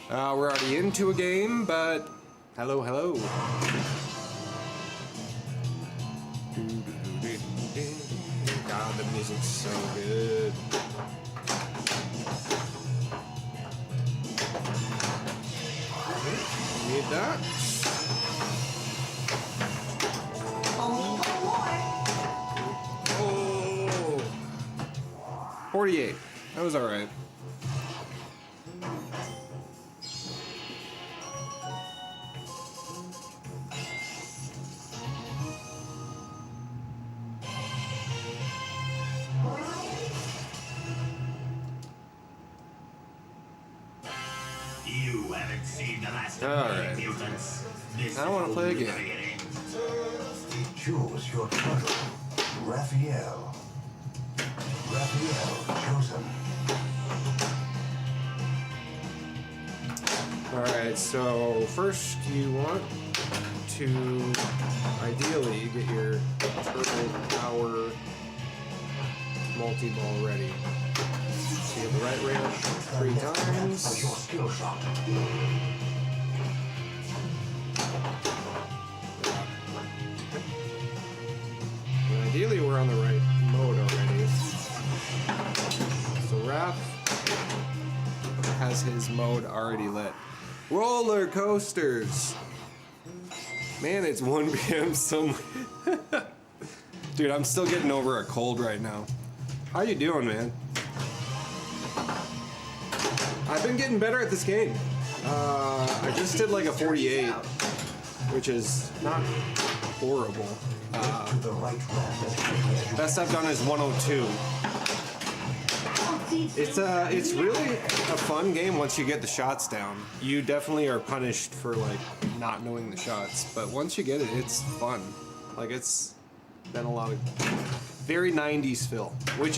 We're already into a game, but hello, hello. God, the music's so good. Need that. Oh, 48. That was all right. You haven't seen the last All of right. the mutants. This I want to play is again. the beginning. Choose your turtle. Raphael. Raphael chosen. Alright, so first you want to ideally get your turtle power multi-ball ready. So you have the right ramp 3 times. Your skill shot. And ideally we're on the right mode already. So Raph has his mode already lit. Roller coasters! Man, it's 1 p.m. somewhere. Dude, I'm still getting over a cold right now. How you doing, man? I've been getting better at this game. I just did like a 48, which is not horrible. To the right ramp. Best I've done is 102. It's really a fun game once you get the shots down. You definitely are punished for like not knowing the shots, but once you get it, it's fun. Like it's been a lot of very 90s feel, which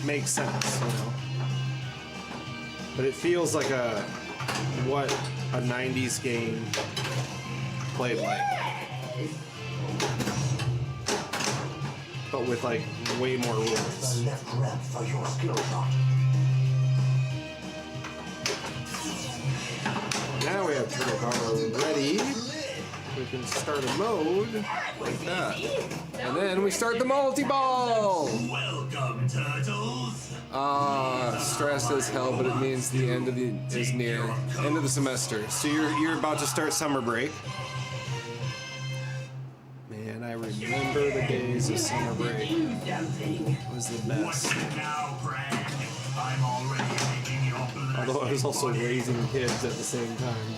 makes sense, you know. But it feels like what a 90s game played like. But with like way more rules. The left ramp for your skill shot. Now we have turtle power ready. We can start a mode like that. And then we start the multi-ball! Welcome, turtles. Stressed as hell, but it means the end is near. End of the semester. So you're about to start summer break. Man, I remember the days of summer break. It was the best. Now, Brad, I'm already making your blood. Although I was also raising kids at the same time.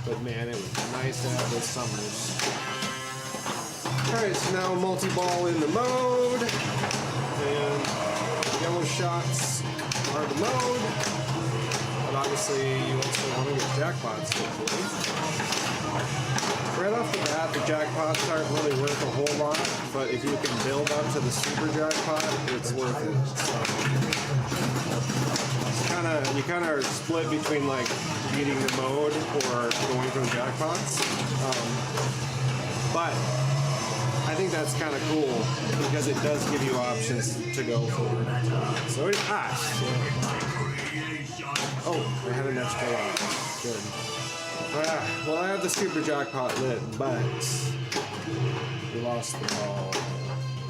But man, it was nice to have those summers. Alright, so now multi-ball in the mode. And yellow shots are the mode. But obviously you also want to get jackpots, hopefully. Right off the bat, the jackpots aren't really worth a whole lot, but if you can build up to the super jackpot, it's worth it. So, you kind of are split between like beating the mode or going for the jackpots. But I think that's kind of cool because it does give you options to go for. So shit. Oh, I had an extra lot. Good. Well, I have the super jackpot lit, but we lost the ball.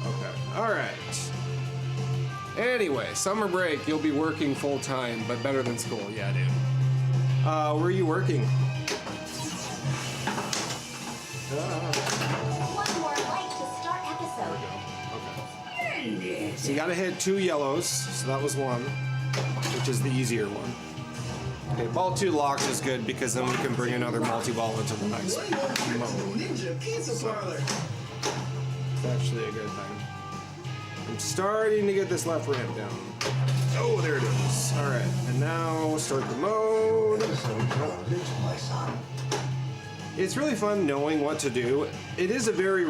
Okay. All right. Anyway, summer break. You'll be working full time, but better than school. Yeah, dude. Where are you working? One more like to start episode. Okay. So you gotta hit 2 yellows. So that was 1, which is the easier one. Okay, ball 2 locked is good because then we can bring another multi-ball into the next mode. It's actually a good thing. I'm starting to get this left ramp down. Oh, there it is. All right, and now start the mode. My son. It's really fun knowing what to do. It is a very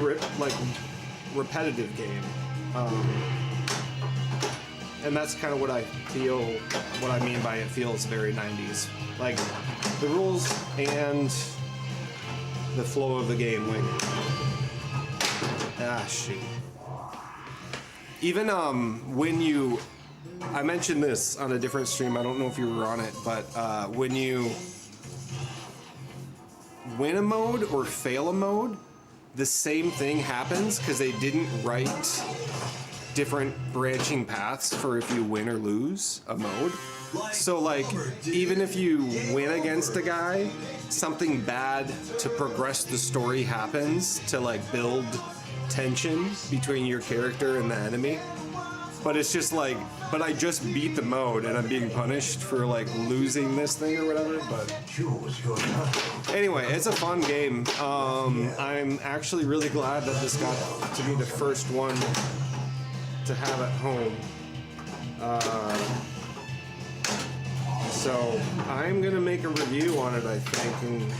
repetitive game. And that's kind of what I feel, what I mean by it feels very 90s. Like, the rules and the flow of the game, like, shoot. Even, when I mentioned this on a different stream, I don't know if you were on it, but, when you win a mode or fail a mode, the same thing happens because they didn't write different branching paths for if you win or lose a mode. So like, even if you win against a guy, something bad to progress the story happens to like build tension between your character and the enemy. But it's just like, but I just beat the mode and I'm being punished for like losing this thing or whatever. But anyway, it's a fun game. I'm actually really glad that this got to be the first one to have at home. So I'm gonna make a review on it, I think, and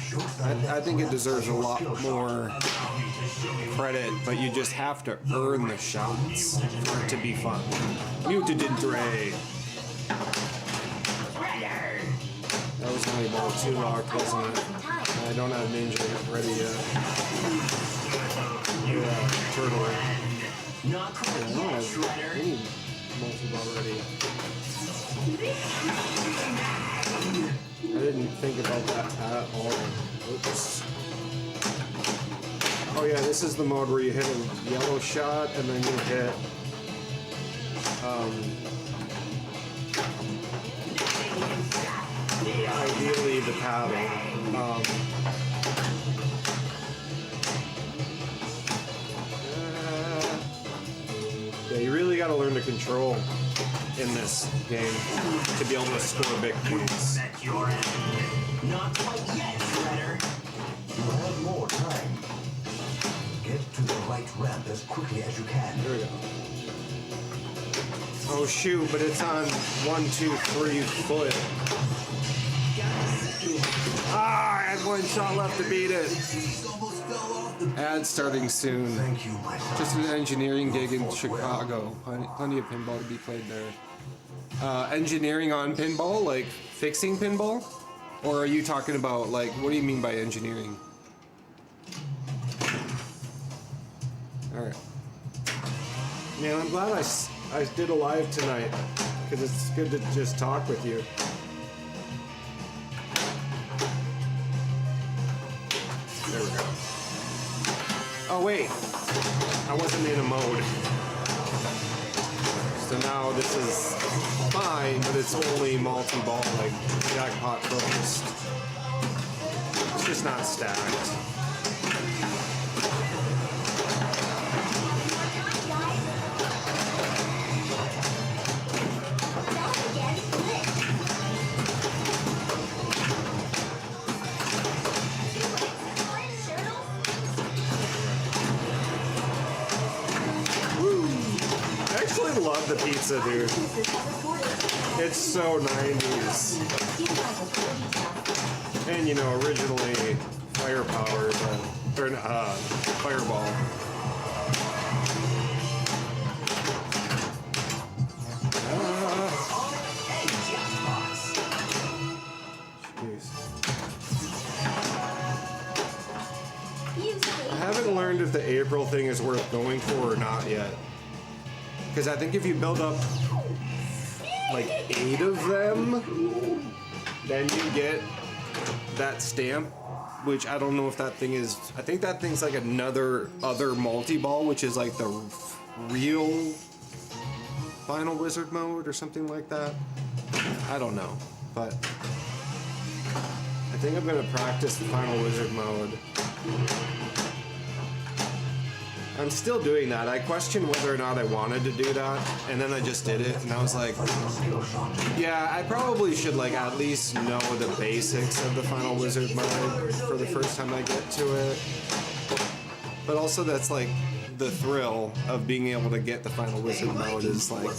I think it deserves a lot more credit, but you just have to earn the shots for it to be fun. Mutadintre. That was only about 2 locked, wasn't it? I don't have Ninja ready yet. Turtle. Not quite I don't yet, have Shredder. any multi-ball ready. I didn't think about that at all. Oops. Oh yeah, this is the mode where you hit a yellow shot and then you hit ideally the paddle. Yeah, you really got to learn to control in this game to be able to score big points. That's your end. Not quite yet, Shredder. You have more time. Get to the right ramp as quickly as you can. There we go. Oh shoot, but it's on 1, 2, 3 foot. Ah, I had 1 shot left to beat it. Ad starting soon. Thank you, my son. Just an engineering gig in Chicago. Plenty of pinball to be played there. Engineering on pinball, like fixing pinball? Or are you talking about, like, what do you mean by engineering? Alright. Man, I'm glad I did a live tonight, because it's good to just talk with you. There we go. Oh wait, I wasn't in a mode. So now this is fine, but it's only multi-ball, like jackpot focused. It's just not stacked. I actually love the pizza, dude. It's so 90s. And you know, originally Firepower, or Fireball. I haven't learned if the April thing is worth going for or not yet. Because I think if you build up like 8 of them, then you get that stamp, which I don't know if that thing is. I think that thing's like other multi-ball, which is like the real Final Wizard mode or something like that. I don't know, but I think I'm gonna practice the Final Wizard mode. I'm still doing that. I questioned whether or not I wanted to do that, and then I just did it, and I was like, yeah, I probably should like at least know the basics of the Final Wizard mode for the first time I get to it. But also that's like the thrill of being able to get the Final Wizard mode is like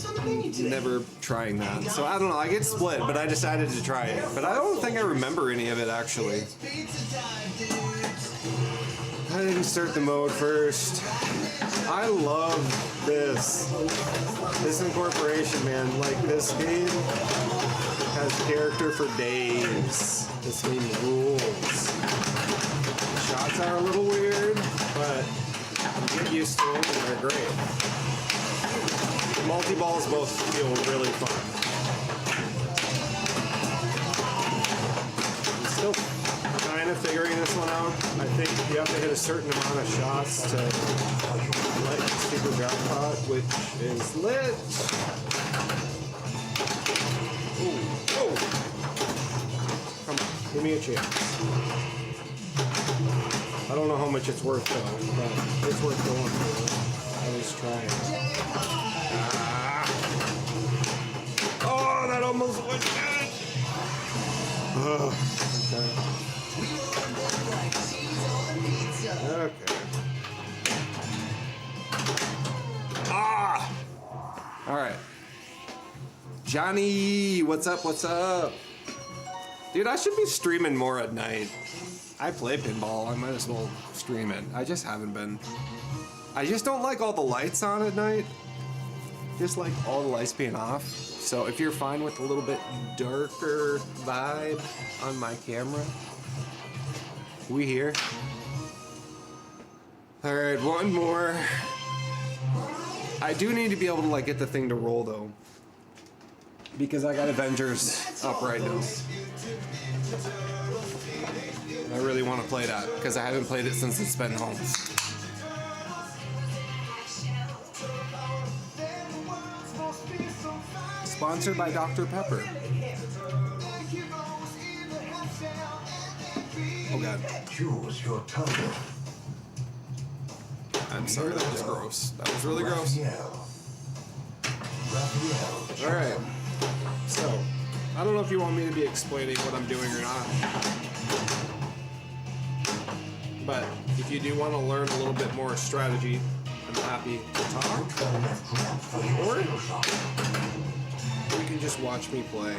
never trying that. So I don't know, I get split, but I decided to try it. But I don't think I remember any of it actually. I didn't start the mode first. I love this incorporation, man. Like, this game has character for days. This game rules. Shots are a little weird, but you get used to them and they're great. The multi-balls both feel really fun. I'm still kind of figuring this one out. think you have to hit a certain amount of shots to like super jackpot, which is lit. Ooh, whoa! Come on, give me a chance. I don't know how much it's worth though, but it's worth going for. At least trying. Ah. Oh, that almost went good. Oh, okay. Okay. Ah! All right. Johnny, what's up? What's up? Dude, I should be streaming more at night. I play pinball. I might as well stream it. I just haven't been. I just don't like all the lights on at night. Just like all the lights being off. So if you're fine with a little bit darker vibe on my camera, we here. All right, one more. I do need to be able to like get the thing to roll though, because I got Avengers up right now. I really want to play that because I haven't played it since it's been home. Sponsored by Dr. Pepper. Oh god. Choose your target. I'm sorry, that was gross. That was really gross. Raphael. Alright. So, I don't know if you want me to be explaining what I'm doing or not. But if you do want to learn a little bit more strategy, I'm happy to talk. Or you can just watch me play.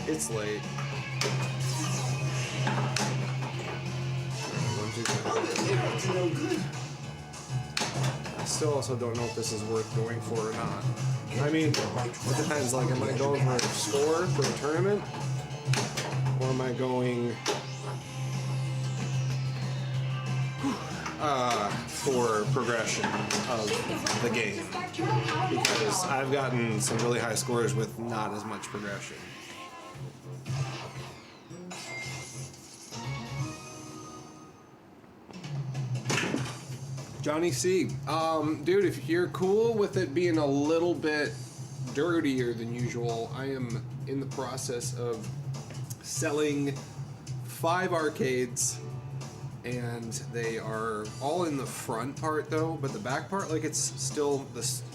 It's late. I still also don't know if this is worth going for or not. I mean, it depends. Like, am I going for a score for a tournament? Or am I going for progression of the game? Because I've gotten some really high scores with not as much progression. Johnny C. Dude, if you're cool with it being a little bit dirtier than usual, I am in the process of selling 5 arcades, and they are all in the front part though, but the back part, like, it's still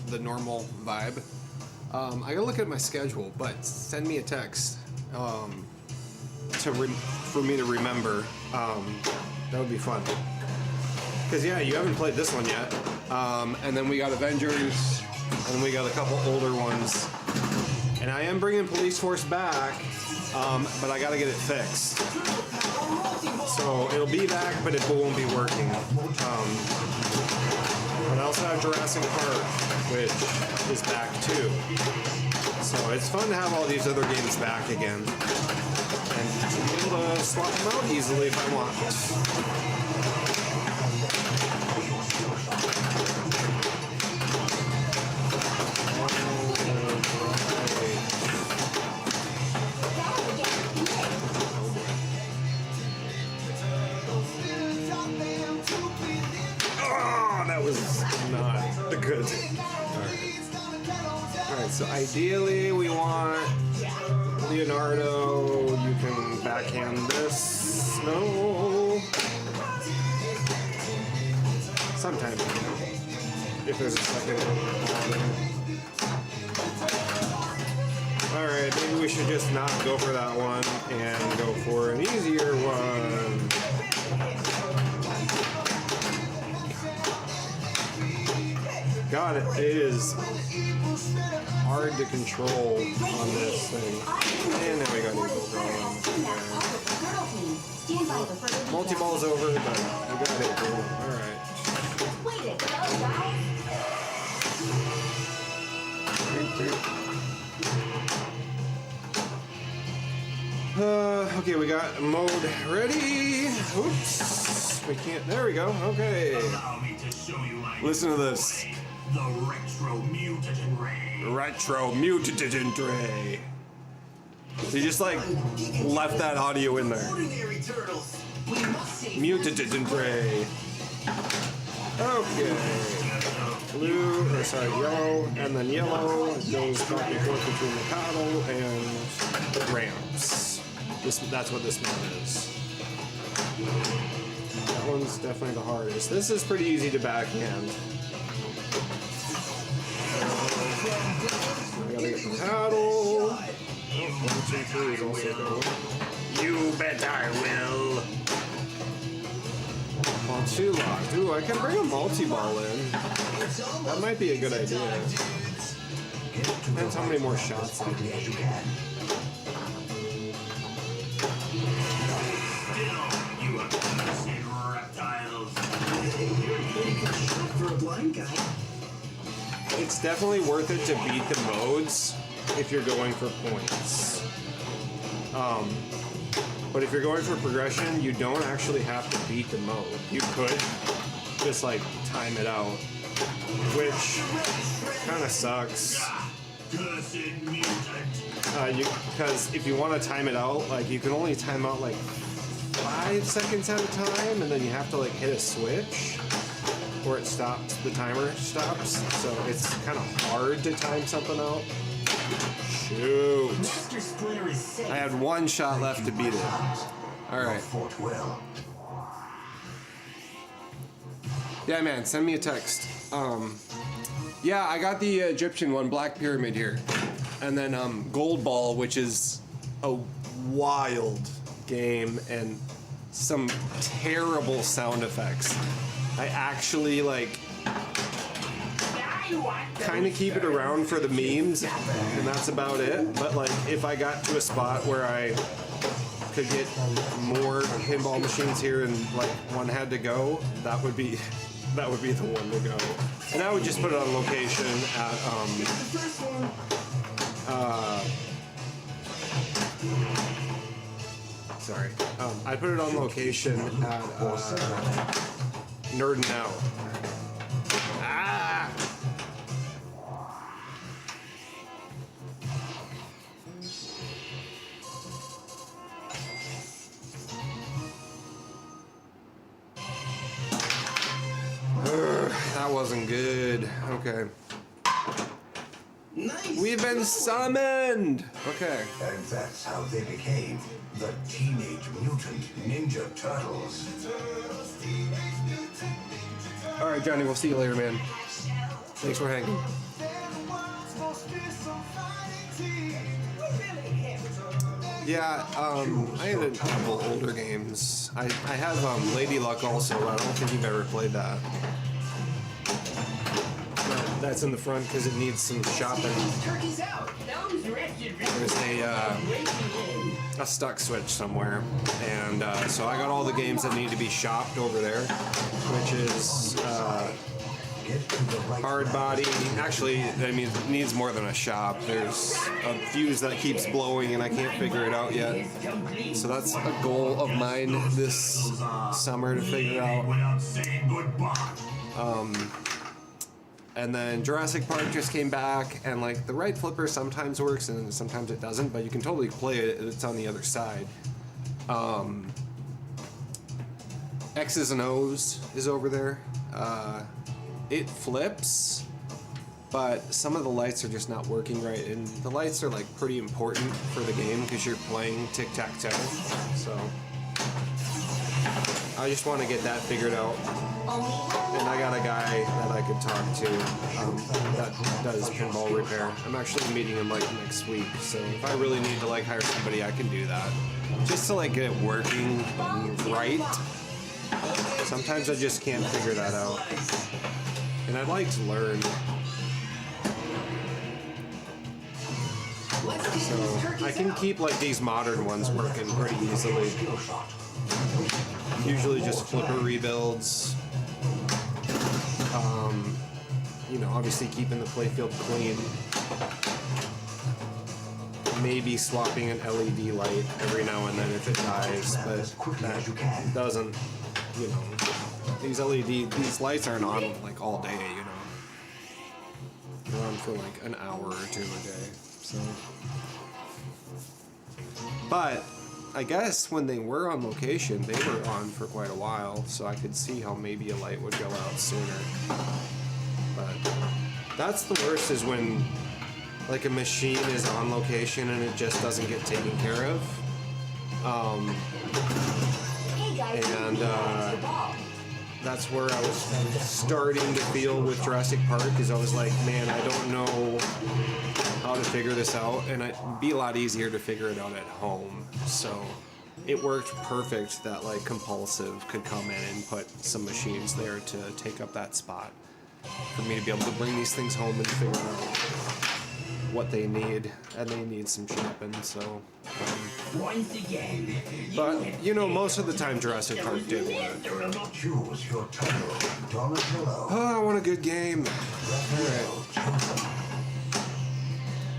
the normal vibe. I gotta look at my schedule, but send me a text for me to remember. That would be fun. Because, yeah, you haven't played this one yet. And then we got Avengers, and we got a couple older ones. And I am bringing Police Force back, but I gotta get it fixed. So it'll be back, but it won't be working. But I also have Jurassic Park, which is back too. So it's fun to have all these other games back again. And to be able to swap them out easily if I want. Good. Alright, so ideally we want Leonardo. You can backhand this. No. Sometimes, if there's a second. Alright, maybe we should just not go for that one and go for an easier one. God, it is hard to control on this thing. And now we got Eagle going. Multi-ball's over, but we got it. Alright. Okay, we got mode ready. Oops. We can't. There we go. Okay. Allow me to show you my Listen to this. The retro mutagen ray. Retro mutagen ray. So you just like left that audio in there. Ordinary turtles. Mutated Prey. Okay. Blue, or sorry, yellow, and then yellow goes back and forth between the paddle and the ramps. That's what this mode is. That one's definitely the hardest. This is pretty easy to backhand. I gotta get the paddle. Oh, 1, 2, 3 is also going. You bet I will. Multi-lock. Ooh, I can bring a multi-ball in. That might be a good idea. Depends how many more shots I get. You accursed reptiles. For a blind guy. It's definitely worth it to beat the modes if you're going for points. But if you're going for progression, you don't actually have to beat the mode. You could just like time it out, which kind of sucks. Cursed mutant. Because if you want to time it out, like you can only time out like 5 seconds at a time, and then you have to like hit a switch, or it stops. The timer stops, so it's kind of hard to time something out. Shoot! Master Splinter is safe. I had 1 shot left to beat it. All right. Fought well. Yeah, man, send me a text. Yeah, I got the Egyptian one, Black Pyramid here. And then Gold Ball, which is a wild game and some terrible sound effects. I actually like kind of keep it around for the memes, and that's about it. But like, if I got to a spot where I could get more pinball machines here and like one had to go, that would be the one to go. And I would just put it on location at I put it on location at Nerd Now. Ah! That wasn't good. Okay. Nice. We've been summoned! Okay. And that's how they became the Teenage Mutant Ninja Turtles. Alright, Johnny, we'll see you later, man. Thanks for hanging. Yeah, I had a couple older games. I have Lady Luck also, but I don't think you've ever played that. But that's in the front because it needs some shopping. Turkey's out. There's a stuck switch somewhere, and so I got all the games that need to be shopped over there, which is hard body. Actually, I mean, it needs more than a shop. There's a fuse that keeps blowing, and I can't figure it out yet. So that's a goal of mine this summer to figure out. Without saying goodbye. And then Jurassic Park just came back, and like the right flipper sometimes works and sometimes it doesn't, but you can totally play it. It's on the other side. X's and O's is over there. It flips, but some of the lights are just not working right, and the lights are like pretty important for the game because you're playing tic-tac-toe. So I just want to get that figured out. And I got a guy that I could talk to that does pinball repair. I'm actually meeting him like next week, so if I really need to like hire somebody, I can do that. Just to like get it working right. Sometimes I just can't figure that out. And I'd like to learn. So I can keep like these modern ones working pretty easily. Usually just flipper rebuilds. You know, obviously keeping the playfield clean. Maybe swapping an LED light every now and then if it dies, but that doesn't, you know, these lights aren't on like all day, you know. They're on for like an hour or two a day, so. But I guess when they were on location, they were on for quite a while, so I could see how maybe a light would go out sooner. But that's the worst, is when like a machine is on location and it just doesn't get taken care of. Hey guys, And, the ball. That's where I was starting to feel with Jurassic Park, is I was like, man, I don't know how to figure this out, and it'd be a lot easier to figure it out at home. So it worked perfect that like Compulsive could come in and put some machines there to take up that spot for me to be able to bring these things home and figure out what they need, and they need some shopping. So Once again, but you know, most of the time Jurassic Park did work. Choose your title. Donatello. Oh, I want a good game. Alright.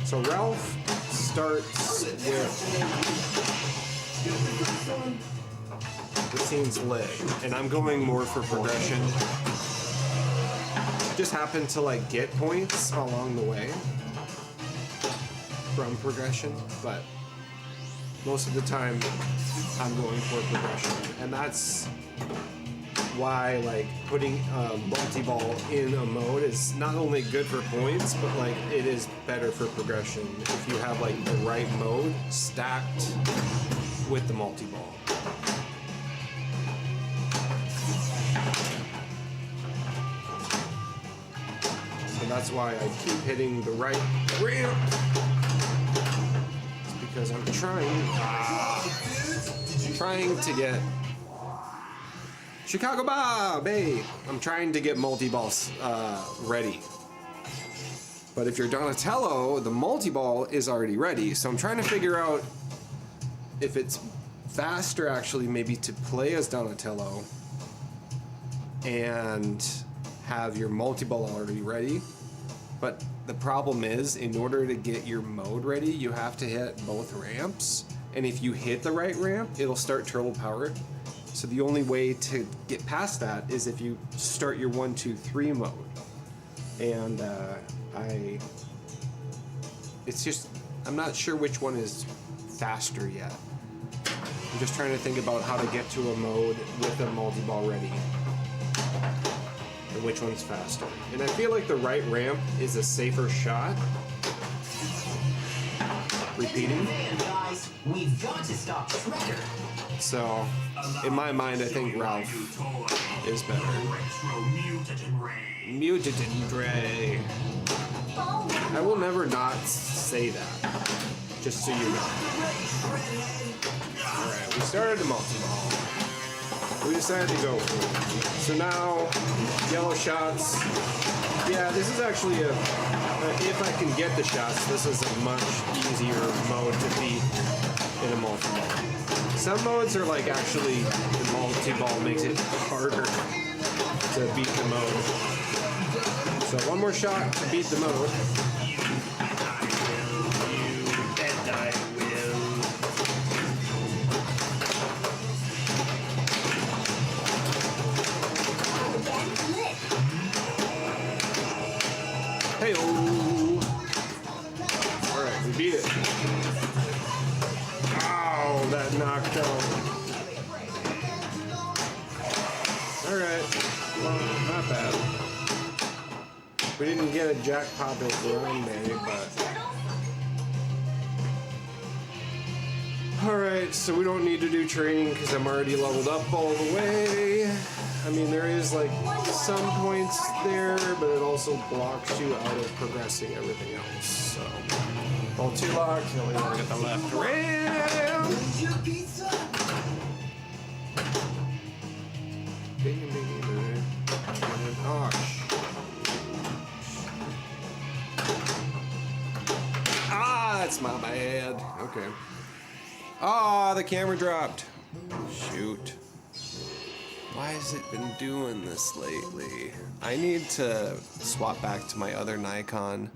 So Ralph starts with the scene's lit, and I'm going more for progression. Just happen to like get points along the way from progression, but most of the time I'm going for progression, and that's why like putting multi-ball in a mode is not only good for points, but like it is better for progression if you have like the right mode stacked with the multi-ball. So that's why I keep hitting the right ramp. It's because I'm trying to get Chicago Bob, hey! I'm trying to get multi-balls ready. But if you're Donatello, the multi-ball is already ready. So I'm trying to figure out if it's faster actually maybe to play as Donatello and have your multi-ball already ready. But the problem is, in order to get your mode ready, you have to hit both ramps. And if you hit the right ramp, it'll start turbo powered. So the only way to get past that is if you start your 1, 2, 3 mode. And I'm not sure which one is faster yet. I'm just trying to think about how to get to a mode with a multi-ball ready. And which one's faster. And I feel like the right ramp is a safer shot. Repeating. Man, guys, we've got to stop Shredder. So, in my mind, I think Ralph is better. Retro mutagen ray. Mutagen Dre. I will never not say that. Just so you know. Alright, we started the multi-ball. We decided to go for it. So now, yellow shots. Yeah, this is actually if I can get the shots, this is a much easier mode to beat in a multi-ball. Some modes are like actually the multi-ball makes it harder to beat the mode. So one more shot to beat the mode. You bet I will. Hey-oh! Alright, we beat it. Oh, that knocked out. Alright, well, not bad. We didn't get a jackpot of Grande, but... Alright, so we don't need to do training because I'm already leveled up all the way. I mean, there is like some points there, but it also blocks you out of progressing everything else. So, all 2 locked, you only want to get the left ram. Oh, that's my bad. Okay. Ah, the camera dropped. Shoot. Why has it been doing this lately? I need to swap back to my other Nikon.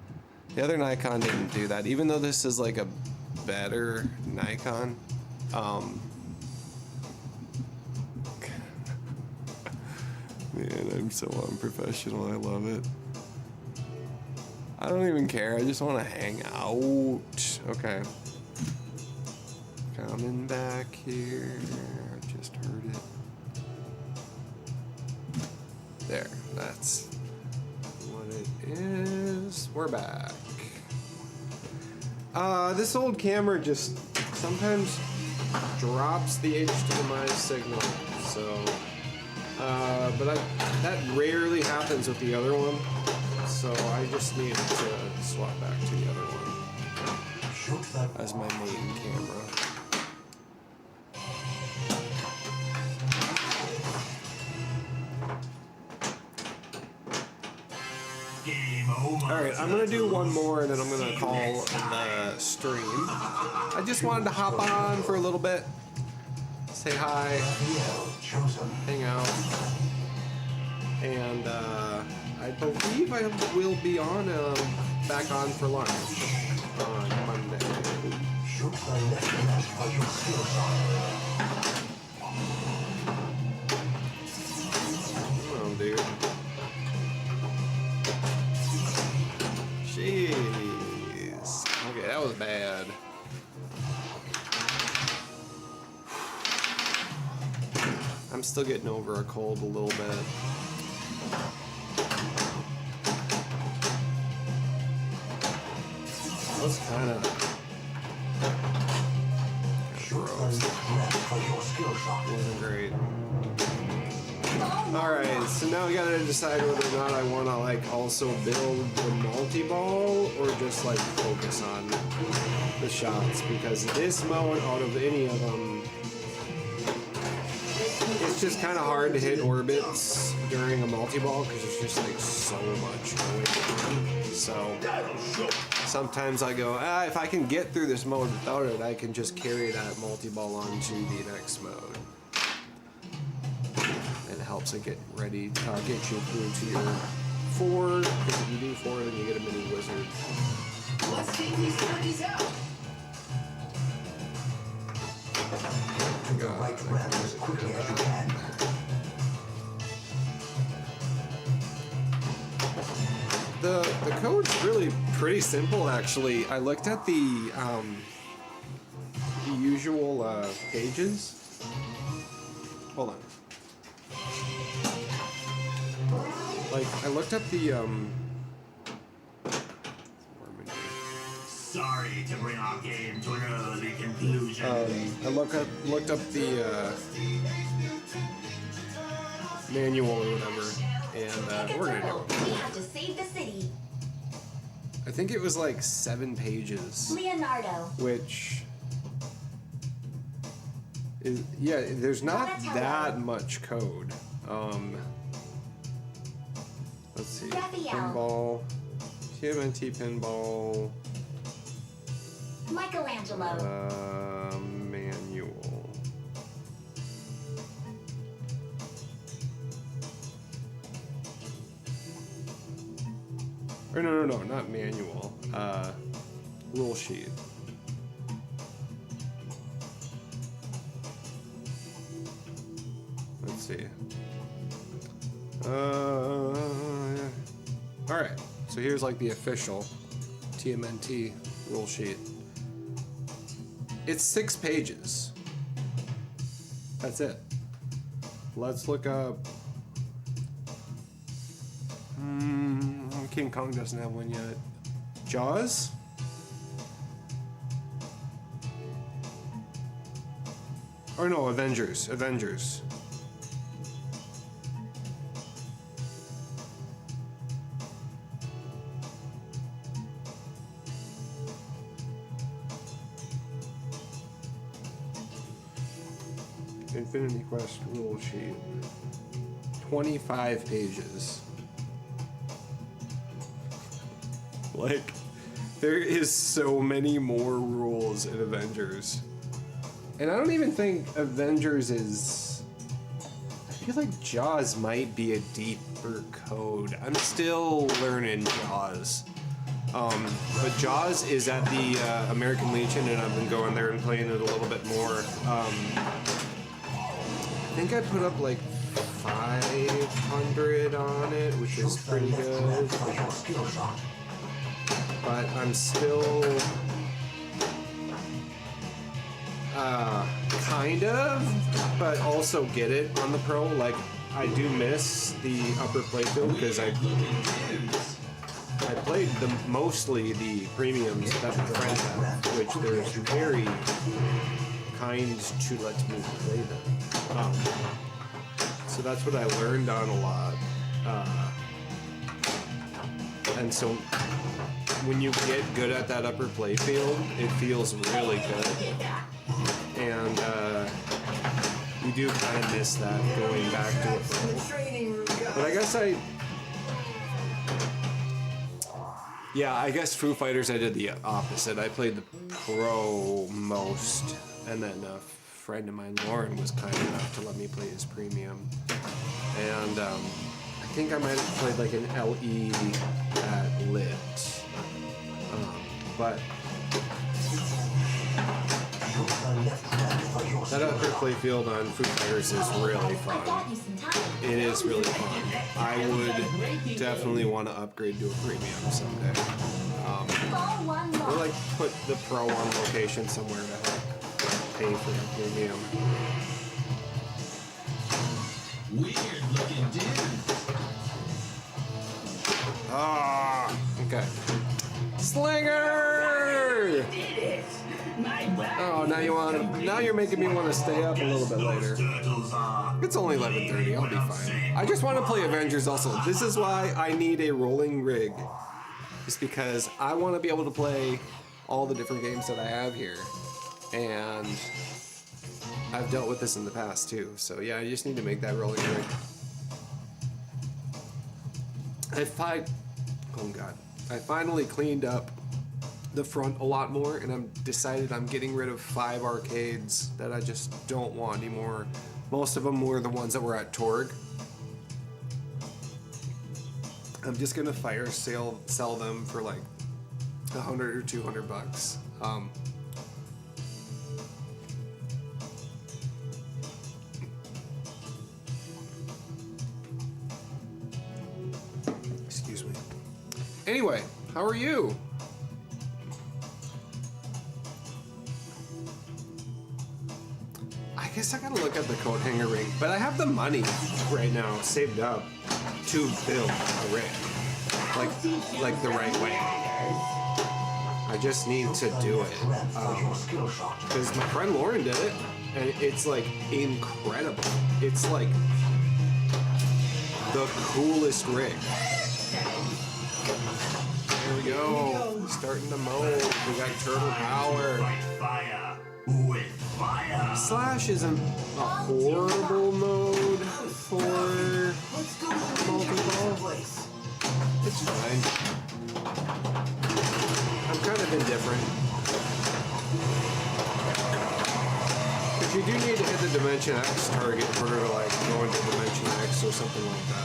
The other Nikon didn't do that, even though this is like a better Nikon. Man, I'm so unprofessional. I love it. I don't even care. I just want to hang out. Okay. Kind of coming back here. I just heard it. There, that's what it is. We're back. This old camera just sometimes drops the HDMI signal, so but that rarely happens with the other one, so I just need to swap back to the other one as my main camera. Game over. Alright, I'm gonna do one more and then I'm gonna call the stream. I just wanted to hop on for a little bit, say hi, hang out, and I believe I will be on back on for lunch on Monday. Shoot the left lamp for your skill shot. Oh, dude. Jeez. Okay, that was bad. I'm still getting over a cold a little bit. That was kind of Shoot the left lamp for your skill shot. wasn't great. Alright, so now we gotta decide whether or not I wanna like also build the multi-ball or just like focus on the shots, because this mode out of any of them, it's just kind of hard to hit orbits during a multi-ball because there's just like so much going on. So sometimes I go, if I can get through this mode without it, I can just carry that multi-ball onto the next mode. It helps it get ready, get you through to your 4, because if you do 4, then you get a mini wizard. Let's take these turkeys out. To the right ramp as quickly as you can. The code's really pretty simple, actually. I looked at the usual pages. Hold on. Like, I looked up the Sorry to bring our game to an early conclusion. I looked up the manual or whatever, and we're gonna do it. We have to save the city. I think it was like 7 pages, Leonardo. which is, yeah, there's not that much code. Let's see, Raphael. pinball, TMNT pinball, Michelangelo. manual. Or no, not manual. Rule sheet. Let's see. Alright, so here's like the official TMNT rule sheet. It's 6 pages. That's it. Let's look up. King Kong doesn't have one yet. Jaws? Or no, Avengers. Avengers. Infinity Quest rule sheet. 25 pages. Like, there is so many more rules in Avengers. And I don't even think Avengers is... I feel like Jaws might be a deeper code. I'm still learning Jaws. But Jaws is at the American Legion, and I've been going there and playing it a little bit more. I think I put up like 500 on it, which is pretty good. But I'm still Kind of, but also get it on the Pro. Like, I do miss the upper playfield because I played mostly the premiums that my friends have, which they're very kind to let me play them. So that's what I learned on a lot. And so when you get good at that upper playfield, it feels really good. And you do kind of miss that going back to a Pro. But I guess Foo Fighters I did the opposite. I played the Pro most, and then a friend of mine, Lauren, was kind enough to let me play his premium. And I think I might have played like an LE at Lit. But that upper playfield on Foo Fighters is really fun. It is really fun. I would definitely want to upgrade to a premium someday. Or like put the Pro on location somewhere to help pay for the premium. Weird looking dude. Ah, okay. Slinger! Oh, now you're making me want to stay up a little bit later. It's only 11:30. I'll be fine. I just want to play Avengers also. This is why I need a rolling rig. It's because I want to be able to play all the different games that I have here. And I've dealt with this in the past too. So yeah, I just need to make that rolling rig. I finally cleaned up the front a lot more, and I'm decided I'm getting rid of 5 arcades that I just don't want anymore. Most of them were the ones that were at Torg. I'm just gonna fire sell them for like $100 or $200. Excuse me. Anyway, how are you? I guess I gotta look at the coat hanger ring, but I have the money right now saved up to build a ring, like the right way. I just need to do it because my friend Lauren did it, and it's like incredible. It's like the coolest rig. Here we go, starting to mold. We got turtle power. Fire with fire. Slash isn't a horrible mode for multi-ball. It's fine. I'm kind of indifferent. If you do need to hit the Dimension X target in order to like go into Dimension X or something like that.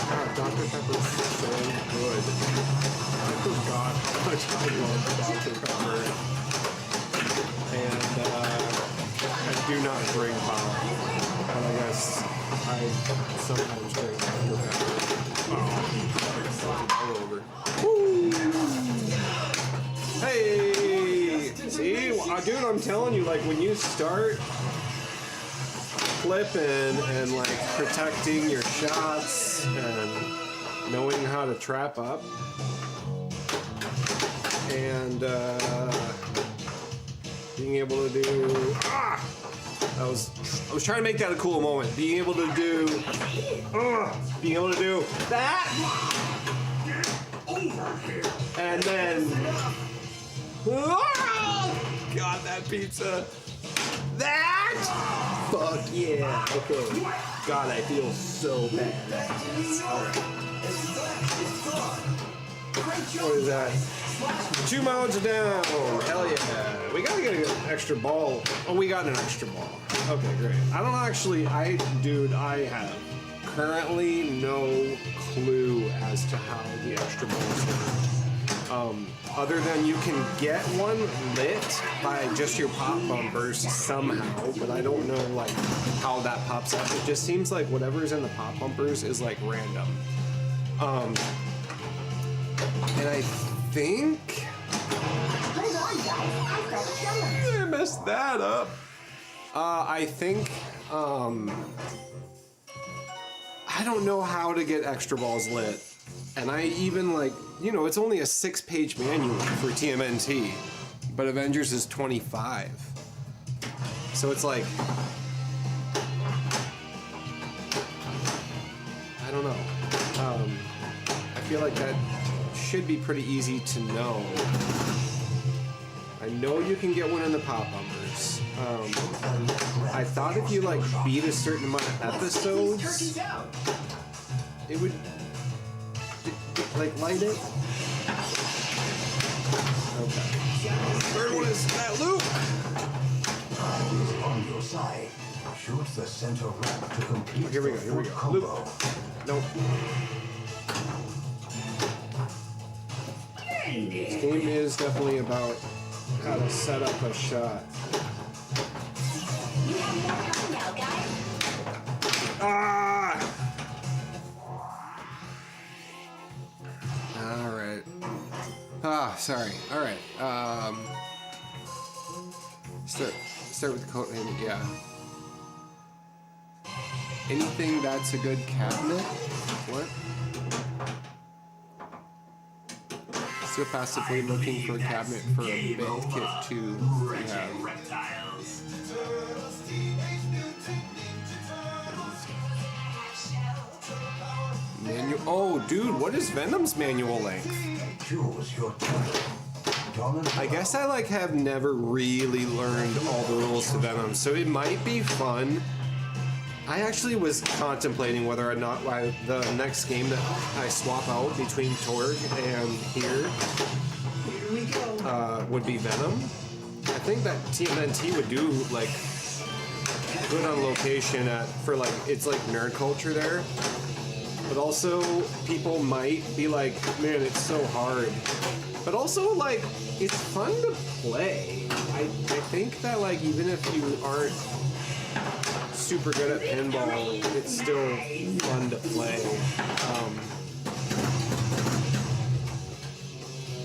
God, Dr. Pepper's so good. I forgot how much I love Dr. Pepper. And I do not drink pop. But I guess I sometimes drink Dr. Pepper. All over. Woo! Hey! See? Dude, I'm telling you, like, when you start flipping and, like, protecting your shots and knowing how to trap up and being able to do... I was trying to make that a cool moment. Being able to do that, and then, God, that pizza, that, fuck yeah, okay, God, I feel so bad. What is that? 2 mounts down. Hell yeah. We gotta get an extra ball. Oh, we got an extra ball. Okay, great. I have currently no clue as to how the extra balls work. Other than you can get one lit by just your pop bumpers somehow, but I don't know like how that pops up. It just seems like whatever's in the pop bumpers is like random. And I think Hold on, guys. I've got a killer. I messed that up. I think I don't know how to get extra balls lit. And I even like, you know, it's only a 6-page manual for TMNT, but Avengers is 25. So it's like, I don't know. I feel like that should be pretty easy to know. I know you can get one in the pop bumpers. I thought if you like beat a certain amount of episodes, it would like light it. Okay. Third one is that loop. Time is on your side. Shoot the center ramp to complete Here we the go. Here we full go. combo. Loop. Nope. This game is definitely about how to set up a shot. You have more time now, guys. Ah! All right. Ah, sorry. All right. Start with the coat name. Yeah. Anything that's a good cabinet? What? Still passively looking for a cabinet for a bait kit to have. Reptiles. Manual. Oh, dude, what is Venom's manual length? Choose your target. Dominant I guess I like have never really learned all the rules to Venom, so it might be fun. I actually was contemplating whether or not the next game that I swap out between Torg and here would be Venom. I think that TMNT would do like good on location for like it's like nerd culture there. But also, people might be like, man, it's so hard. But also, like, it's fun to play. I think that, like, even if you aren't super good at pinball, it's still fun to play.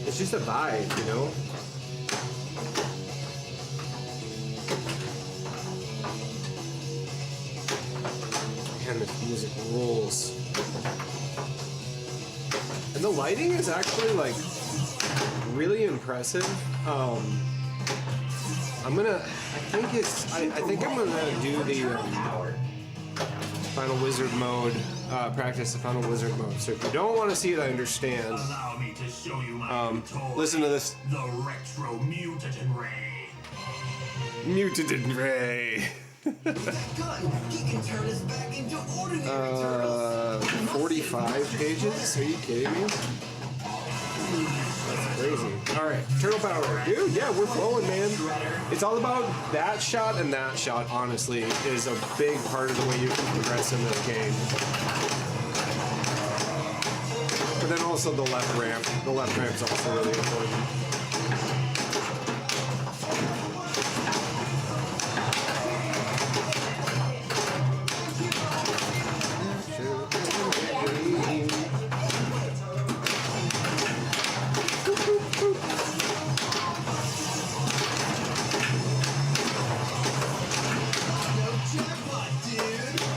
It's just a vibe, you know? And the music rules. And the lighting is actually like really impressive. I think I'm gonna do the Final Wizard mode, practice the Final Wizard mode. So if you don't want to see it, I understand. Allow me to show you my new toy, Listen to this. The Retro Mutagen Ray. Mutagen Ray. 45 pages? Are you kidding me? That's crazy. Alright, turtle power. Dude, yeah, we're flowing, man. It's all about that shot and that shot, honestly, is a big part of the way you can progress in this game. But then also the left ramp. The left ramp's also really important.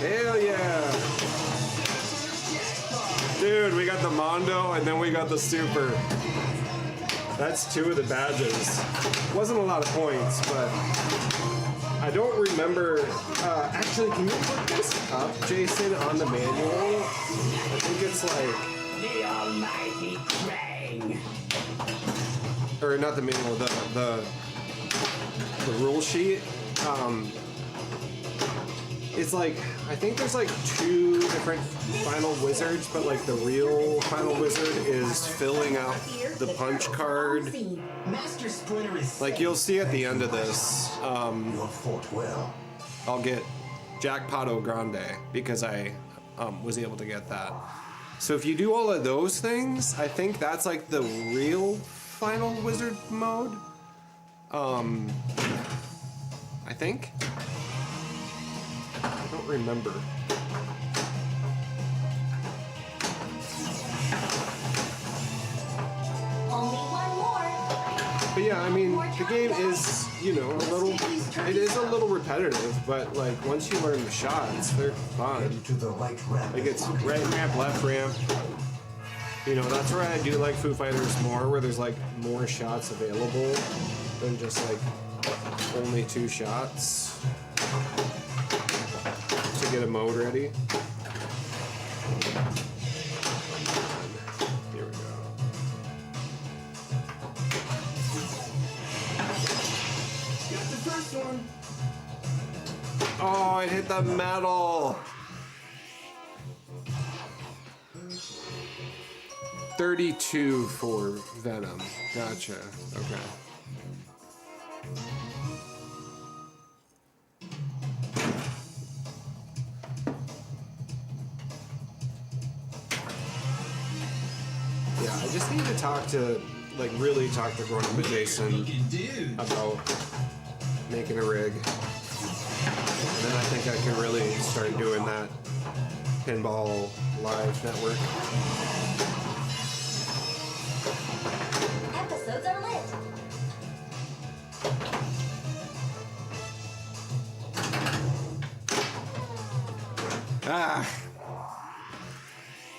Hell yeah! Dude, we got the Mondo and then we got the Super. That's 2 of the badges. Wasn't a lot of points, but I don't remember. Actually, can you look this up, Jason, on the manual? I think it's like. The Almighty Krang. Or not the manual, the rule sheet. It's like, I think there's like 2 different Final Wizards, but like the real Final Wizard is filling out the punch card. Master Splinter is Like you'll see at the end of this, You fought well. I'll get Jackpot Grande because I was able to get that. So if you do all of those things, I think that's like the real Final Wizard mode. I think. I don't remember. But yeah, I mean, the game is, you know, it is a little repetitive, but like once you learn the shots, they're fun. Get to the right ramp. Like it's right ramp, left ramp. You know, that's where I do like Foo Fighters more, where there's like more shots available than just like only 2 shots to get a mode ready. Here we go. Got the first one. Oh, it hit the metal. 32 for Venom. Gotcha. Okay. Yeah, I just need to talk to, like, really talk to Grown Up and Jason about making a rig. And then I think I can really start doing that Pinball Live network. Episodes are lit. Ah,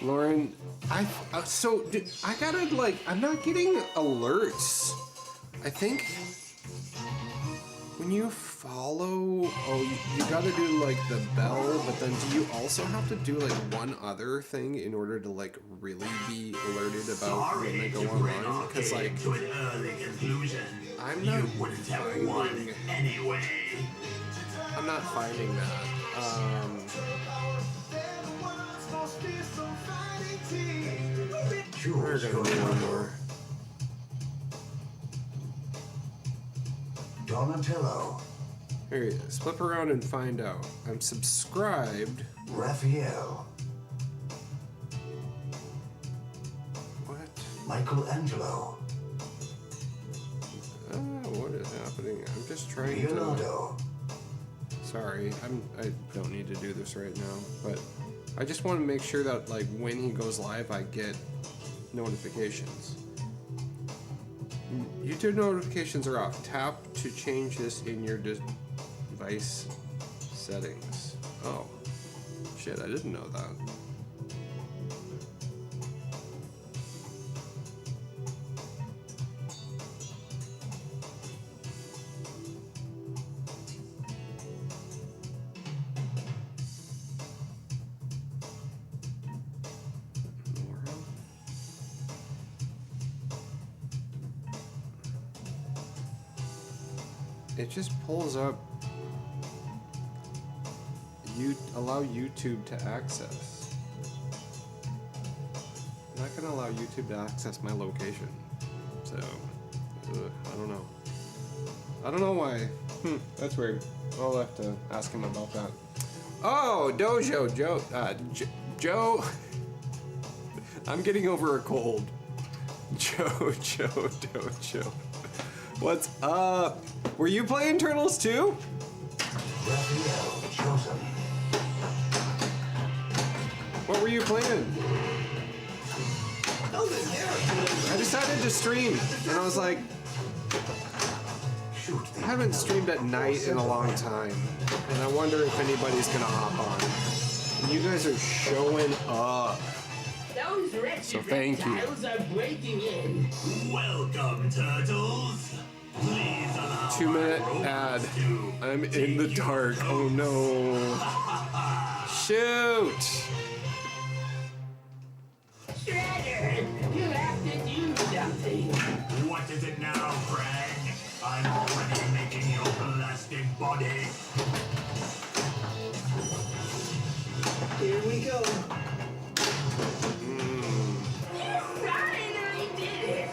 Lauren, I gotta like, I'm not getting alerts. I think when you follow, you gotta do like the bell, but then do you also have to do like one other thing in order to like really be alerted about when they go online? Because like, to an early conclusion. I'm not You wouldn't have won finding, anyway. I'm not finding that. We're Choose gonna your do one number. more. Donatello, Here it is. Flip around and find out. I'm subscribed. Raphael, What? Michelangelo, What is happening? I'm just trying to. Leonardo, Sorry, I don't need to do this right now, but I just want to make sure that like when he goes live, I get notifications. YouTube notifications are off. Tap to change this in your device settings. Oh, shit! I didn't know that. It just pulls up. You allow YouTube to access. I'm not gonna allow YouTube to access my location. So, I don't know. I don't know why. That's weird. I'll have to ask him about that. Oh, Dojo, Joe. I'm getting over a cold. Dojo. What's up? Were you playing Turtles too? Raphael chosen. What were you playing? I decided to stream, and I was like, Shoot I the haven't streamed at night in a long time, and I wonder if anybody's gonna hop on. And you guys are showing up. Those wretched So thank you. reptiles are breaking in. Welcome, turtles. Please allow 2-minute my ad. robots to I'm in the take your dark. Oh no. Shoot. Shredder, you have to do something. What is it now, Craig? I'm already making your plastic body. Here we go. You finally did it.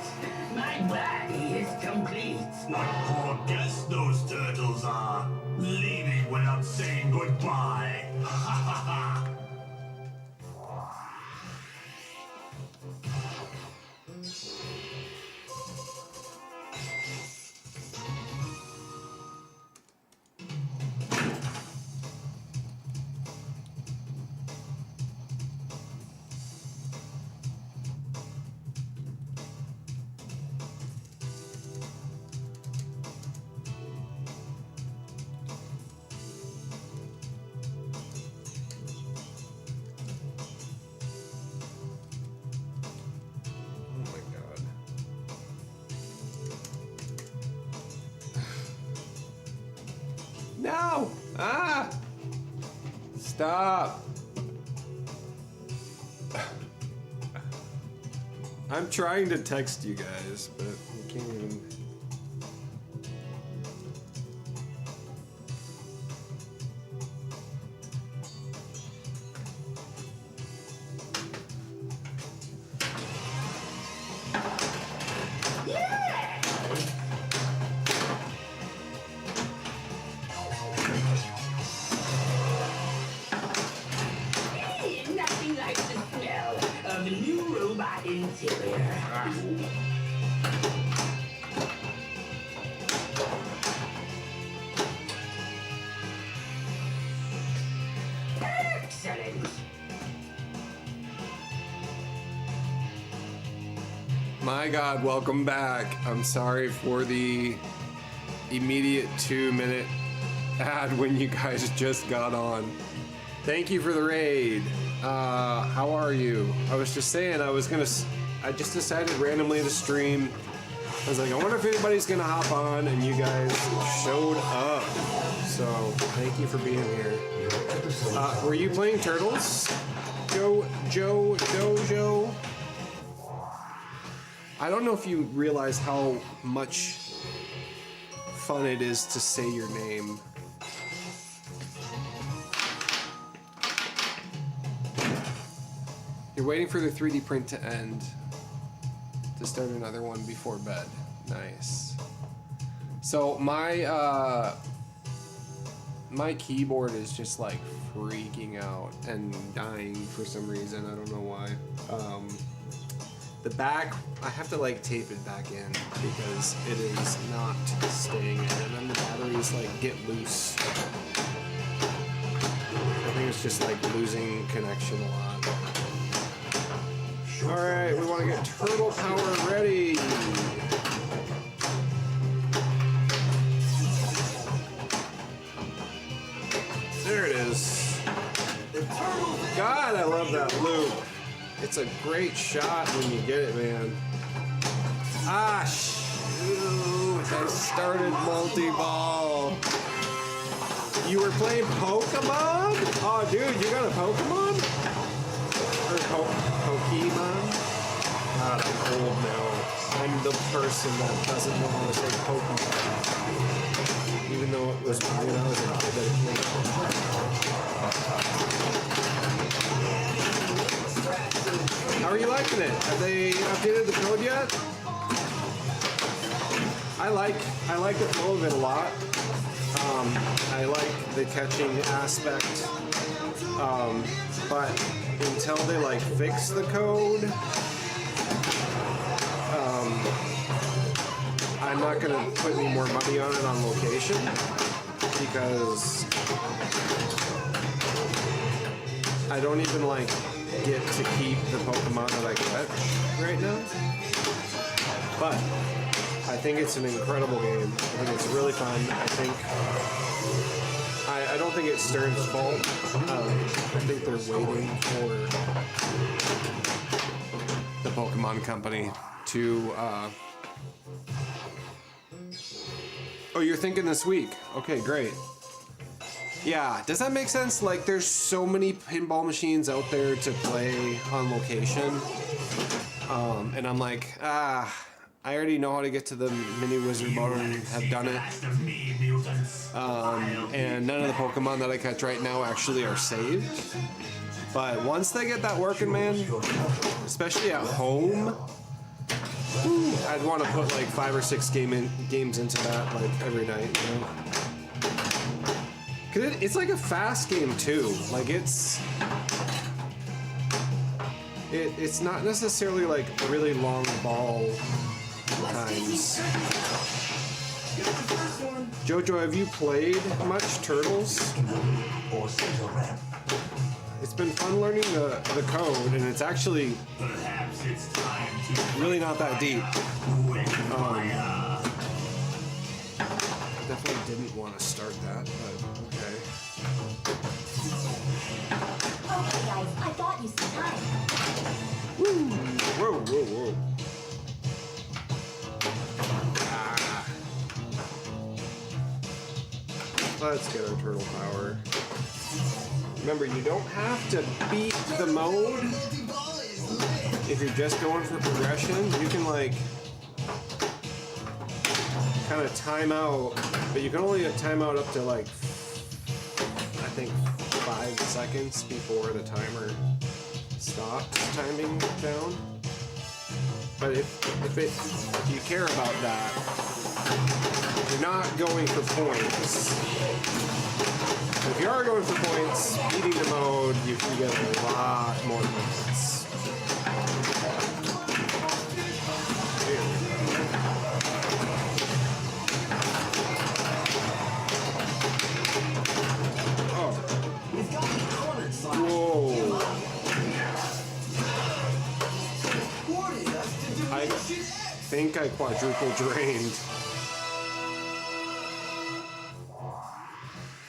My body is complete. What poor guests those turtles are. Leaving without saying goodbye. No! Ah! Stop! I'm trying to text you guys, but I can't even. Nothing like the smell of the new robot interior. Excellent. My God, welcome back. I'm sorry for the immediate 2-minute ad when you guys just got on. Thank you for the raid. How are you? I was just saying I just decided randomly to stream. I was like, I wonder if anybody's gonna hop on, and you guys showed up. So thank you for being here. Were you playing Turtles? Joe? I don't know if you realize how much fun it is to say your name. You're waiting for the 3D print to end to start another one before bed. Nice. So my my keyboard is just like freaking out and dying for some reason. I don't know why. The back, I have to like tape it back in because it is not staying in, and then the batteries like get loose. I think it's just like losing connection a lot. All right, we want to get turtle power ready. There it is. God, I love that loop. It's a great shot when you get it, man. Ah, shoot. I started multi-ball. You were playing Pokemon? Oh, dude, you got a Pokemon? Or Pokemon? God, I'm old now. I'm the person that doesn't know how to say Pokemon. Even though it was when I was a kid that it came. How are you liking it? Have they updated the code yet? I like the flow of it a lot. I like the catching aspect. But until they like fix the code, I'm not gonna put any more money on it on location because I don't even like get to keep the Pokemon that I catch right now. But I think it's an incredible game. I think it's really fun. I think I don't think it's Stern's fault. I think they're waiting for the Pokemon Company to. Oh, you're thinking this week? Okay, great. Yeah, does that make sense? Like, there's so many pinball machines out there to play on location, and I'm like, I already know how to get to the mini wizard mode and have done it. And none of the Pokemon that I catch right now actually are saved. But once they get that working, man, especially at home, I'd want to put like 5 or 6 games into that like every night. You know? Cause it's like a fast game too. Like it's not necessarily like really long ball times. Jojo, have you played much Turtles? It's been fun learning the code, and it's actually really not that deep. Definitely didn't want to start that, but okay. Okay, guys, I thought you said time. Woo! Whoa. Let's get our turtle power. Remember, you don't have to beat the mode. If you're just going for progression, you can like kind of time out, but you can only time out up to like, I think 5 seconds before the timer stops timing down. But if you care about that, you're not going for points. If you are going for points, beating the mode, you can get a lot more points. Whoa. I think I quadruple drained.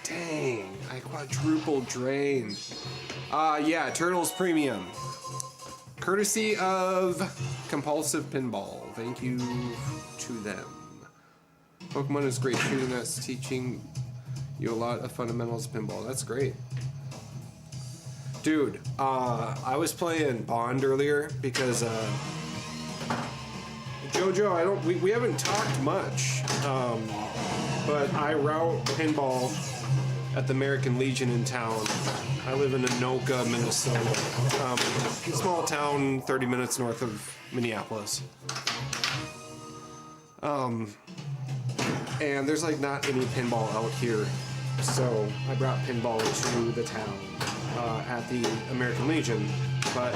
Dang, I quadruple drained. Yeah, Turtles Premium. Courtesy of Compulsive Pinball. Thank you to them. Pokemon is great shooting us, teaching you a lot of fundamentals of pinball. That's great. Dude, I was playing Bond earlier because Jojo, we haven't talked much, but I route pinball at the American Legion in town. I live in Anoka, Minnesota, small town 30 minutes north of Minneapolis. And there's like not any pinball out here, so I brought pinball to the town at the American Legion. But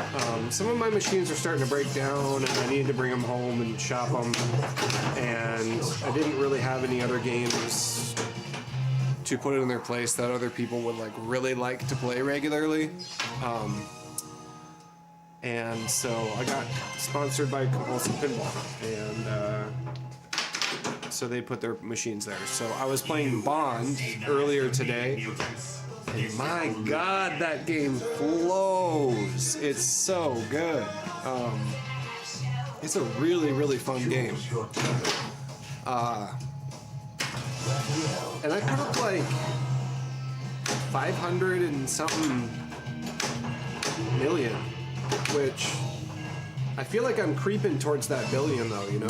some of my machines are starting to break down, and I needed to bring them home and shop them. And I didn't really have any other games to put in their place that other people would like really like to play regularly. And so I got sponsored by Compulsive Pinball, and so they put their machines there. So I was playing Bond earlier today, and my God, that game flows. It's so good. It's a really, really fun game. And I put up like 500 and something million, which I feel like I'm creeping towards that billion though, you know?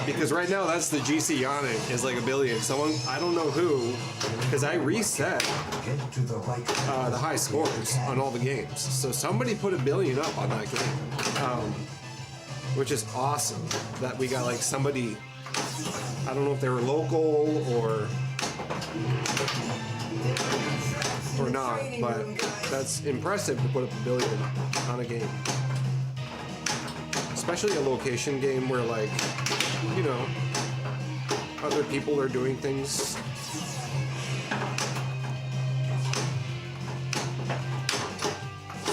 Because right now that's the GC on it, is like $1 billion. Someone, I don't know who, because I reset the high scores on all the games. So somebody put $1 billion up on that game, which is awesome that we got like somebody, I don't know if they were local or not, but that's impressive to put up $1 billion on a game. Especially a location game where, like, you know, other people are doing things.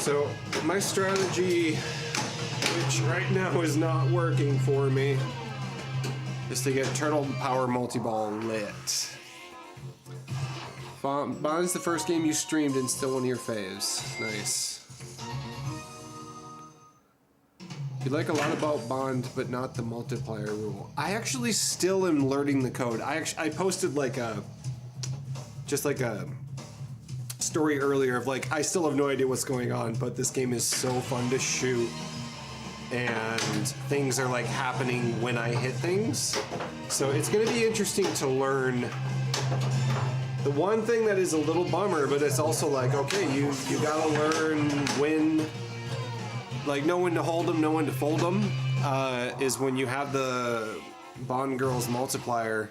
So my strategy, which right now is not working for me, is to get Turtle Power Multi-Ball lit. Bond's the first game you streamed and still one of your faves. Nice. You like a lot about Bond, but not the multiplier rule. I actually still am learning the code. I posted like just like a story earlier of like, I still have no idea what's going on, but this game is so fun to shoot. And things are like happening when I hit things. So it's gonna be interesting to learn. The one thing that is a little bummer, but it's also like, okay, you gotta learn when, like, know when to hold them, know when to fold them, is when you have the Bond Girls multiplier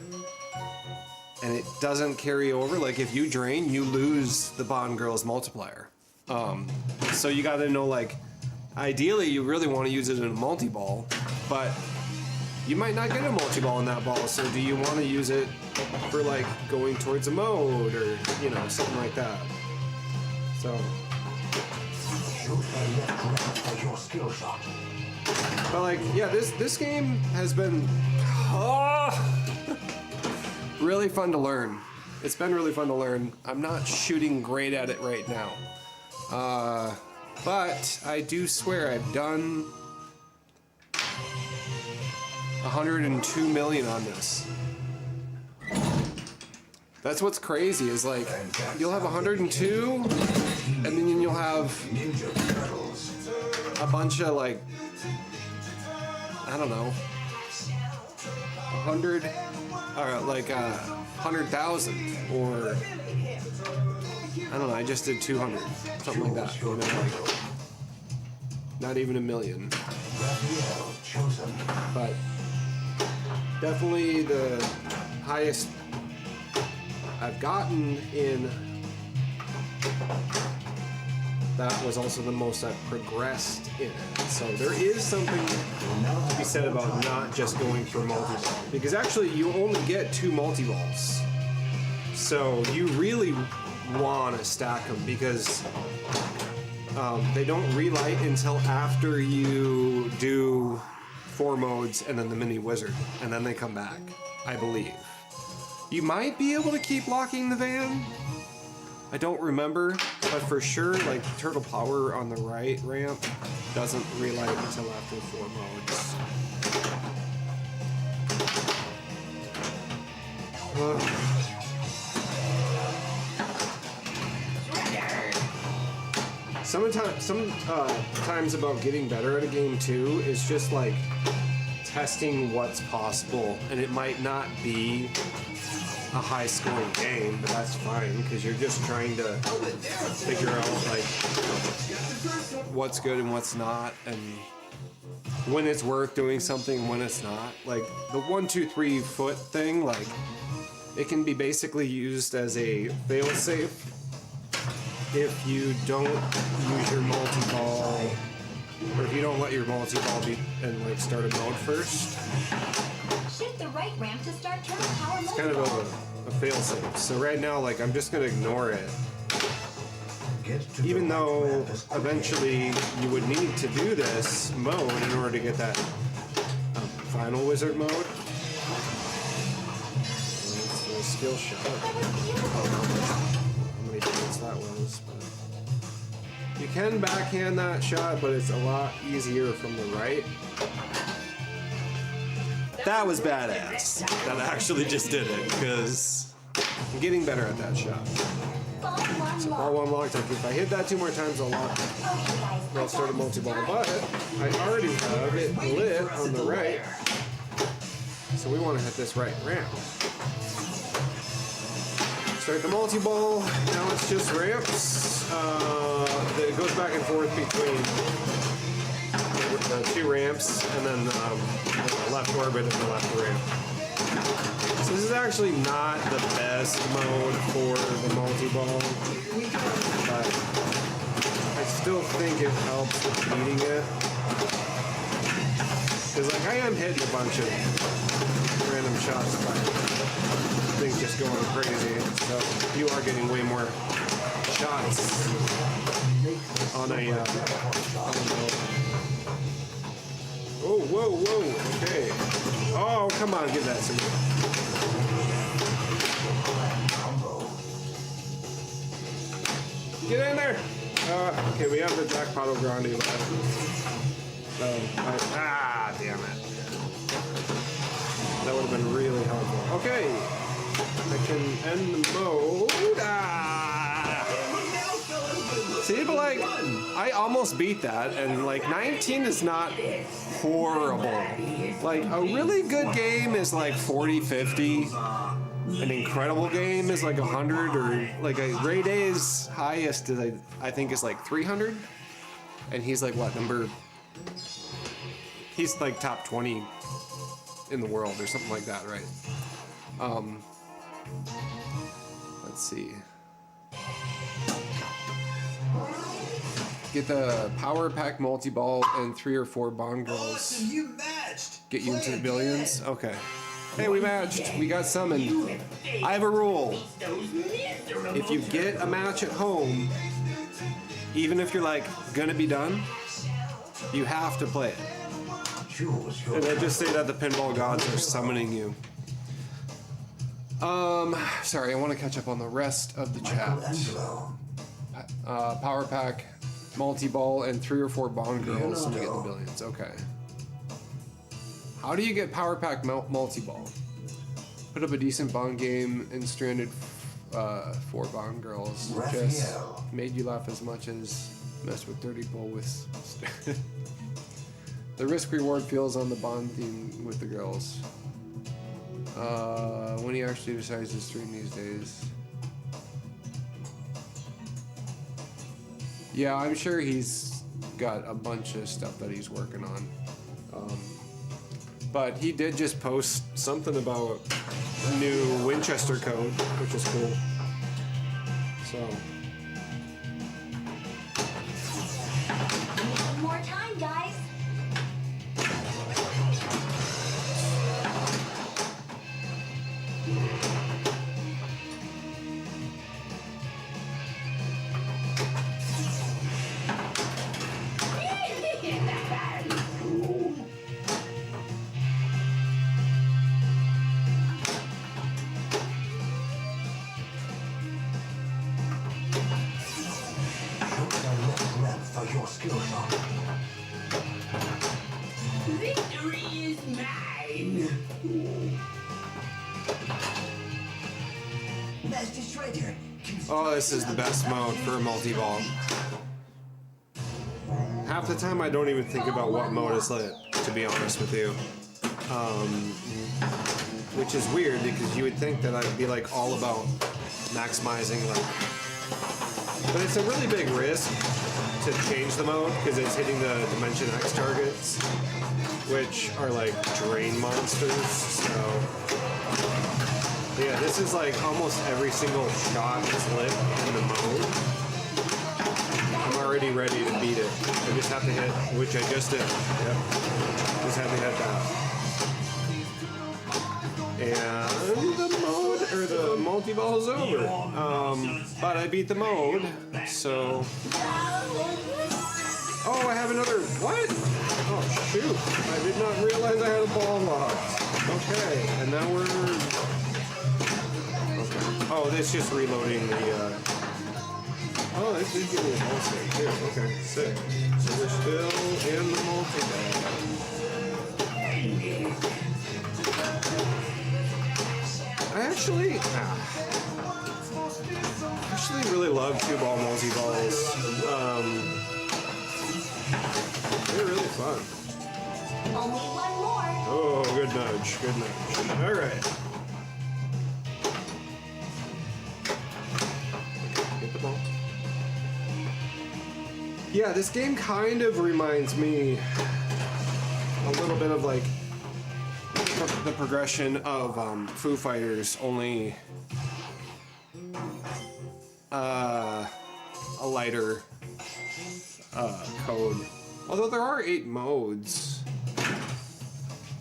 and it doesn't carry over. Like, if you drain, you lose the Bond Girls multiplier. So you gotta know, like, ideally you really want to use it in a multi-ball, but you might not get a multi-ball in that ball, so do you want to use it for, like, going towards a mode or, you know, something like that. So... But like, yeah, this game has been really fun to learn. It's been really fun to learn. I'm not shooting great at it right now. But I do swear I've done 102 million on this. That's what's crazy is like you'll have 102, and then you'll have Ninja Turtles. a bunch of like, I don't know, 100 or like 100,000 or I don't know. I just did 200, something like that. You know, like, not even a million, Raphael chosen. but definitely the highest I've gotten in that was also the most I've progressed in it. So there is something to be said about not just going for multi-ball, because actually you only get 2 multi-balls. So you really want to stack them because they don't relight until after you do 4 modes and then the mini wizard, and then they come back, I believe. You might be able to keep locking the van. I don't remember, but for sure, like Turtle Power on the right ramp doesn't relight until after 4 modes. Sometimes about getting better at a game too is just like testing what's possible, and it might not be a high scoring game, but that's fine because you're just trying to figure out like what's good and what's not, and when it's worth doing something and when it's not. Like the 1, 2, 3 foot thing, like it can be basically used as a failsafe if you don't use your multi-ball, or if you don't let your multi-ball be and like start a mode first. Shift the right ramp to start turtle power It's kind of a failsafe. So right now, like I'm just gonna ignore it, Get to the even right though ramp as quickly eventually you would need to do this mode in order to get that final wizard mode. It's a skill shot. How many points that was? But you can backhand that shot, but it's a lot easier from the right. That was badass. That actually just did it, because I'm getting better at that shot. So ball 1 locked. If I hit that 2 more times, I'll start a multi-ball. But I already have it lit on the right, so we want to hit this right ramp. Start the multi-ball. Now it's just ramps. It goes back and forth between the 2 ramps and then the left orbit and the left ramp. So this is actually not the best mode for the multi-ball, but I still think it helps with beating it. Because like I am hitting a bunch of random shots by things just going crazy, so you are getting way more shots on a mode. Oh, whoa, whoa, okay. Oh, come on, give that to me. Get in there! Okay, we have the Jackpot Grande left. Damn it. That would have been really helpful. Okay, I can end the mode. See, but like, I almost beat that, and like 19 is not horrible. Like, a really good game is like 40, 50. An incredible game is like 100, or like a Ray Day's highest is I think is like 300. And he's like what, he's like top 20 in the world or something like that, right? Let's see. Get the Power Pack multi-ball and 3 or 4 Bond Girls. You matched. Get you into the billions? Okay. Hey, we matched. We got summoned. I have a rule. If you get a match at home, even if you're like gonna be done, you have to play it. Choose your And I just say that the pinball gods are summoning you. Sorry, I want to catch up on the rest of the chat. Michelangelo. Power Pack, multi-ball, and 3 or 4 Bond Girls to get the billions. Okay. How do you get Power Pack multi-ball? Put up a decent Bond game and stranded 4 Bond girls. Just Raphael. made you laugh as much as mess with dirty bull with. The risk reward feels on the Bond theme with the girls. When he actually decides to stream these days. Yeah, I'm sure he's got a bunch of stuff that he's working on. But he did just post something about new Winchester code, which is cool. So. One more time, guys. Shoot my left ramp for your skill shot. Victory is mine. Master Shredder. Oh, this is the best mode for a multi-ball. Half the time I don't even think about what mode is lit, to be honest with you. Which is weird because you would think that I'd be like all about maximizing like, but it's a really big risk to change the mode because it's hitting the Dimension X targets, which are like drain monsters. So yeah, this is like almost every single shot is lit in the mode. I'm already ready to beat it. I just have to hit, which I just did. Yep. Just have to hit that. And the mode, or the multi-ball is over. But I beat the mode, so... Oh, I have another, what? Oh, shoot. I did not realize I had a ball locked. Okay, and now we're... Okay. Oh, it's just reloading the, Oh, this did give me a ball save too. Okay, sick. So we're still in the multi-ball. I actually really love 2-ball multi-balls. They're really fun. Only one more. Oh, good nudge, good nudge. All right. Get the ball. Yeah, this game kind of reminds me a little bit of like the progression of Foo Fighters, only a lighter code. Although there are 8 modes.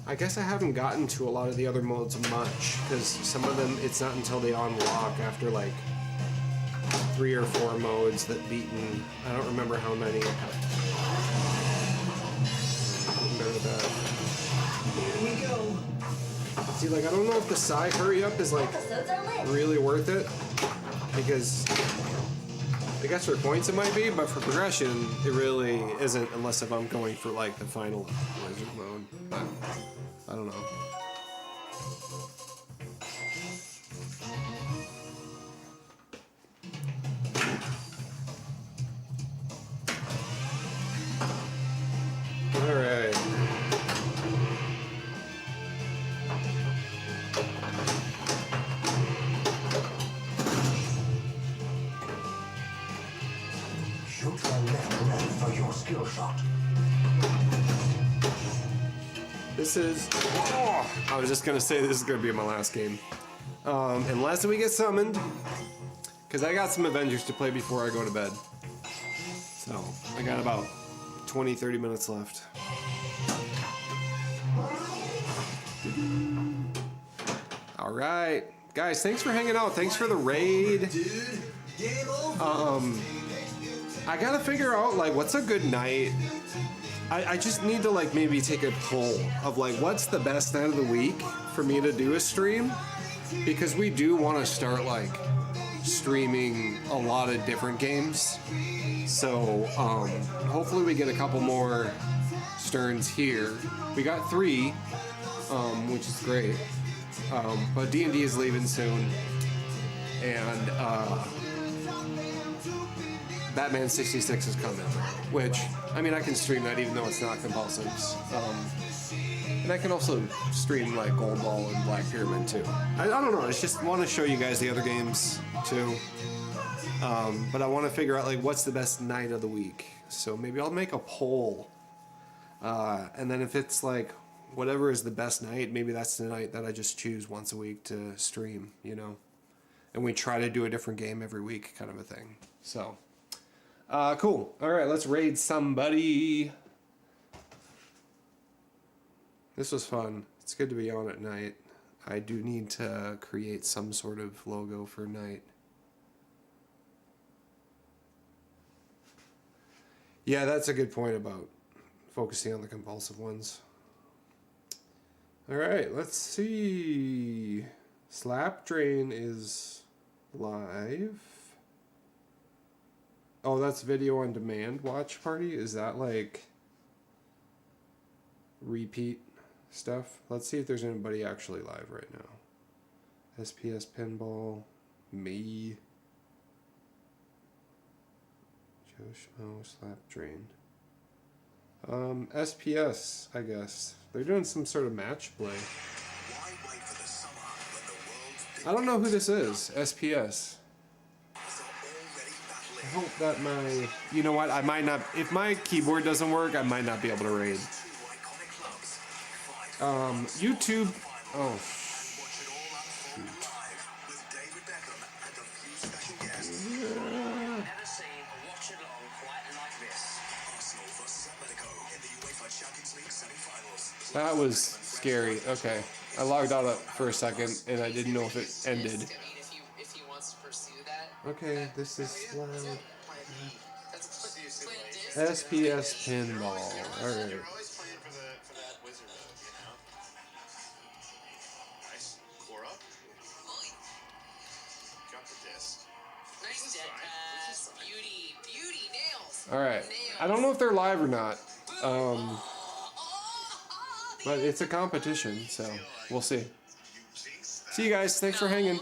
I guess I haven't gotten to a lot of the other modes much, because some of them it's not until they unlock after like 3 or 4 modes that beaten. I don't remember how many. Better that. Here we go. See, like, I don't know if the side hurry up is like Episodes are lit. really worth it, because I guess for points it might be, but for progression it really isn't unless if I'm going for like the final wizard mode. But I don't know. All right. Shoot my left ramp for your skill shot. This is. Oh, I was just gonna say this is gonna be my last game, unless we get summoned, because I got some Avengers to play before I go to bed. So I got about 20-30 minutes left. All right, guys, thanks for hanging out. Thanks for the raid. I gotta figure out like what's a good night. I just need to like maybe take a poll of like what's the best night of the week for me to do a stream, because we do want to start like streaming a lot of different games. So hopefully we get a couple more Sterns here. We got 3, which is great. But D&D is leaving soon, and Batman 66 is coming, which, I mean, I can stream that even though it's not compulsive. And I can also stream like Gold Ball and Black Pyramid too. I don't know, I just want to show you guys the other games too. But I want to figure out like what's the best night of the week. So maybe I'll make a poll. And then if it's like whatever is the best night, maybe that's the night that I just choose once a week to stream, you know. And we try to do a different game every week, kind of a thing. So, cool. All right, let's raid somebody. This was fun. It's good to be on at night. I do need to create some sort of logo for night. Yeah, that's a good point about focusing on the compulsive ones. All right, let's see. Slap Drain is live. Oh, that's video on demand watch party? Is that like repeat stuff? Let's see if there's anybody actually live right now. SPS Pinball, me, Joe Schmo, Slap Drain. SPS, I guess. They're doing some sort of match play. I don't know who this is, SPS. I hope that my... You know what, I might not... If my keyboard doesn't work, I might not be able to raid. YouTube... Oh, shoot. That was scary. Okay. I logged out for a second and I didn't know if it ended. Okay, this is loud. SPS Pinball. Alright. Alright. I don't know if they're live or not. But it's a competition, so we'll see. See you guys. Thanks for hanging.